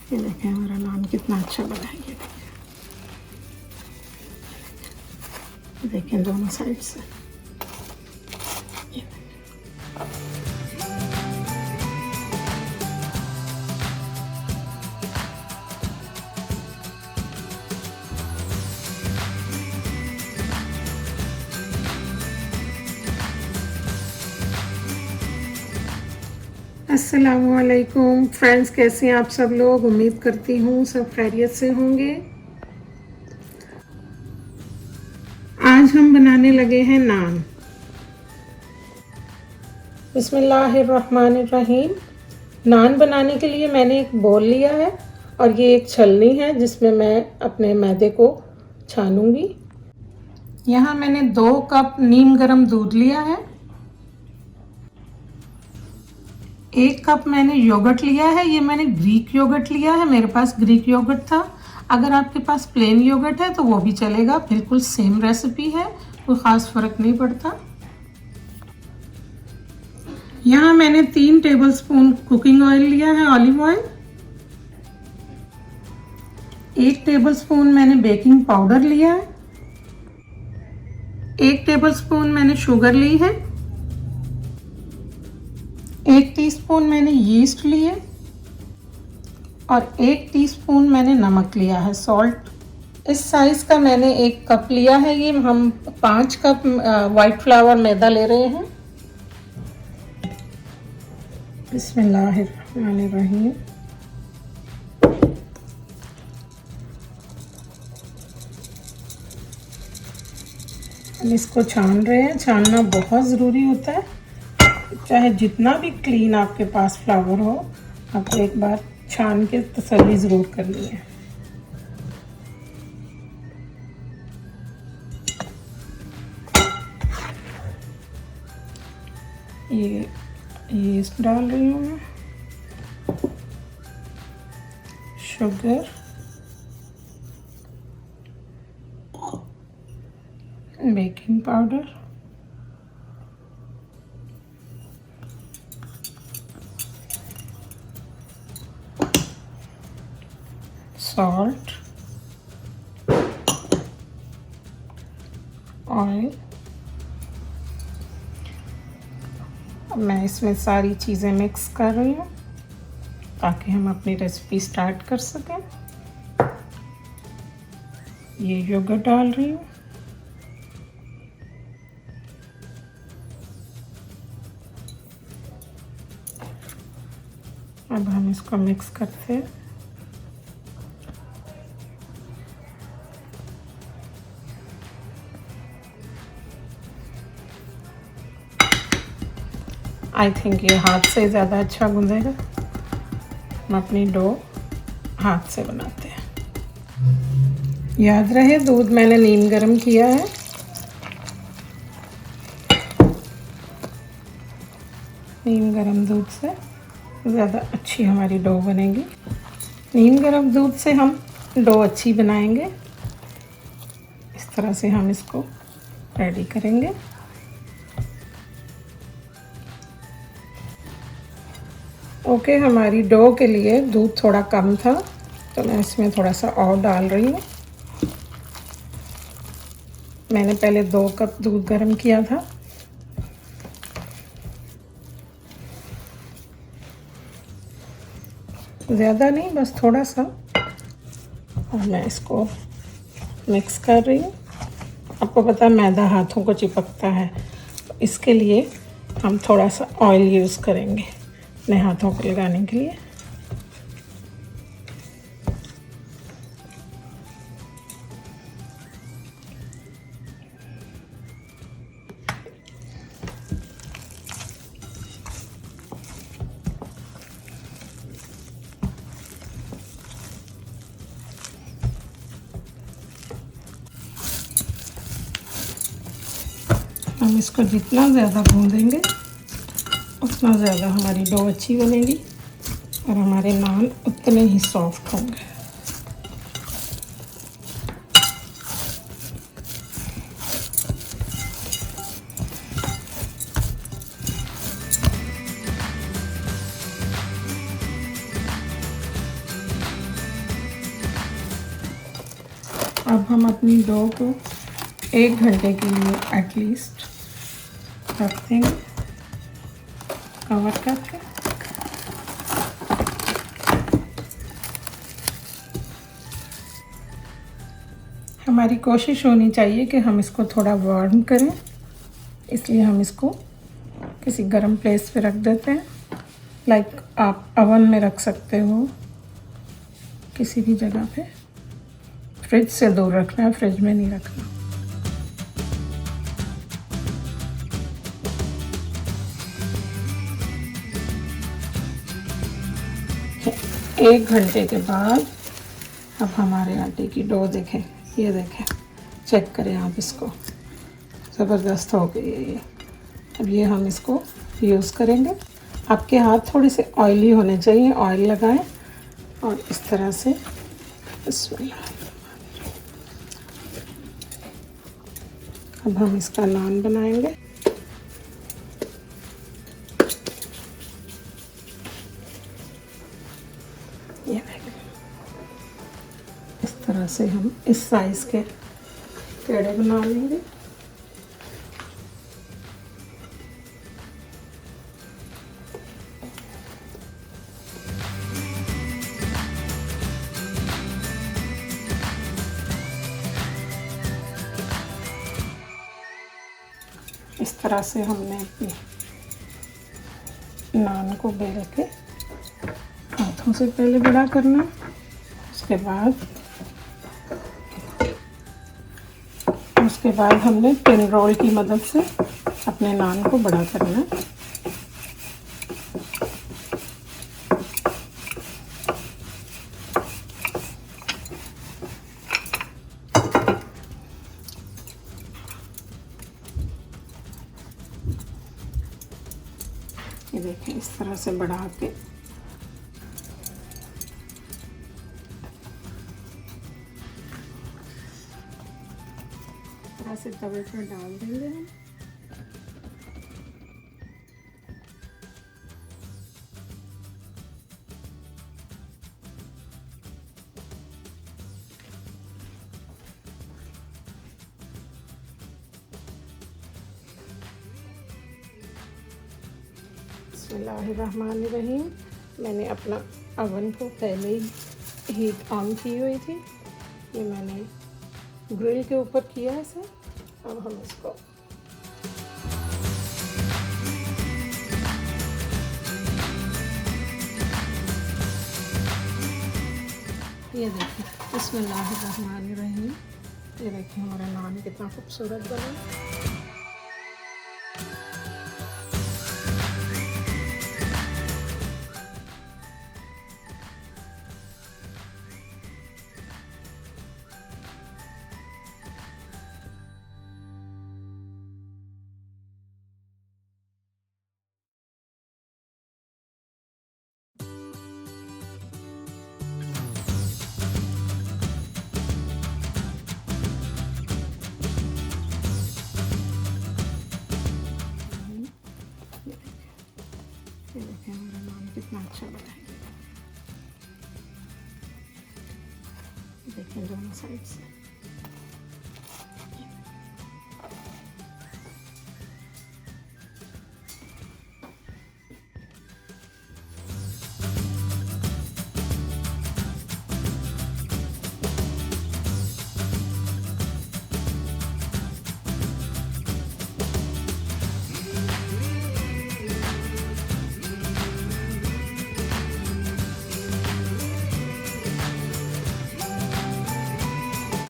ये देखें हमारा नान कितना अच्छा बना है। ये देखें दोनों साइड से। अस्सलामुअलैकुम फ्रेंड्स, कैसे हैं आप सब लोग। उम्मीद करती हूँ सब खैरियत से होंगे। आज हम बनाने लगे हैं नान। बिस्मिल्लाहिर्रहमानिर्रहीम। नान बनाने के लिए मैंने एक बोल लिया है और ये एक छलनी है जिसमें मैं अपने मैदे को छानूंगी। यहाँ मैंने 2 कप नीम गर्म दूध लिया है। 1 कप मैंने योगर्ट लिया है। ये मैंने ग्रीक योगर्ट लिया है, मेरे पास ग्रीक योगर्ट था। अगर आपके पास प्लेन योगर्ट है तो वो भी चलेगा, बिल्कुल सेम रेसिपी है, कोई ख़ास फ़र्क नहीं पड़ता। यहाँ मैंने 3 टेबलस्पून कुकिंग ऑयल लिया है, ऑलिव ऑयल। 1 टेबलस्पून मैंने बेकिंग पाउडर लिया है। 1 टेबलस्पून मैंने शुगर ली है। 1 टीस्पून मैंने यीस्ट ली है और 1 टीस्पून मैंने नमक लिया है, सॉल्ट। इस साइज़ का मैंने 1 कप लिया है। ये हम 5 कप वाइट फ्लावर मैदा ले रहे हैं। बिस्मिल्लाहिर्रहमानिर्रहीम। हम इसको छान रहे हैं। छानना बहुत ज़रूरी होता है, चाहे जितना भी क्लीन आपके पास फ्लावर हो, आपको एक बार छान के तसल्ली ज़रूर करनी है। ये यीस्ट डाल रही हूँ मैं, sugar, baking powder, salt, oil. अब मैं इसमें सारी चीज़ें मिक्स कर रही हूँ ताकि हम अपनी रेसिपी स्टार्ट कर सकें। ये योगर्ट डाल रही हूँ। अब हम इसको मिक्स करते हैं। आई थिंक ये हाथ से ज़्यादा अच्छा गूंदेगा। हम अपनी डो हाथ से बनाते हैं। याद रहे दूध मैंने नीम गर्म किया है। नीम गर्म दूध से ज़्यादा अच्छी हमारी डो बनेगी। नीम गर्म दूध से हम डो अच्छी बनाएंगे। इस तरह से हम इसको रेडी करेंगे। ओके, हमारी डो के लिए दूध थोड़ा कम था तो मैं इसमें थोड़ा सा और डाल रही हूँ। मैंने पहले 2 कप दूध गर्म किया था। ज़्यादा नहीं, बस थोड़ा सा। और मैं इसको मिक्स कर रही हूँ। आपको पता है मैदा हाथों को चिपकता है, तो इसके लिए हम थोड़ा सा ऑयल यूज़ करेंगे अपने हाथों को लगाने के लिए। हम इसको जितना ज़्यादा भूनेंगे उतना ज़्यादा हमारी डो अच्छी बनेगी और हमारे नान उतने ही सॉफ्ट होंगे। अब हम अपनी डो को 1 घंटे के लिए एटलीस्ट रख देंगे कवर करके। हमारी कोशिश होनी चाहिए कि हम इसको थोड़ा वार्म करें, इसलिए हम इसको किसी गर्म प्लेस पे रख देते हैं। लाइक आप अवन में रख सकते हो, किसी भी जगह पे। फ्रिज से दूर रखना है, फ्रिज में नहीं रखना। एक घंटे के बाद अब हमारे आटे की डो देखें, ये देखें, चेक करें आप इसको, ज़बरदस्त हो गई है ये। अब ये हम इसको यूज़ करेंगे। आपके हाथ थोड़े से ऑयली होने चाहिए, ऑयल लगाएं और इस तरह से अब हम इसका नान बनाएंगे। ये देखें, इस तरह से हम इस साइज़ के पेड़े बना लेंगे। इस तरह से हमने अपने नान को बेल के हाथों से पहले बड़ा करना, उसके बाद हमने पिन रोल की मदद से अपने नान को बड़ा करना। ये देखें, इस तरह से बढ़ा के से तवे पर डाल देंगे हम। बिस्मिल्लाहिर्रहमानिर्रहीम। मैंने अपना अवन को पहले ही हीट ऑन की हुई थी। ये मैंने ग्रिल के ऊपर किया है इसे। अब हम इसको ये देखिए, बिस्मिल्लाहिर्रहमानिर्रहीम। ये देखिए हमारा नान कितना खूबसूरत बना। ये देखिए हमारा नान कितना अच्छा बना है। देखिए दोनों साइड से।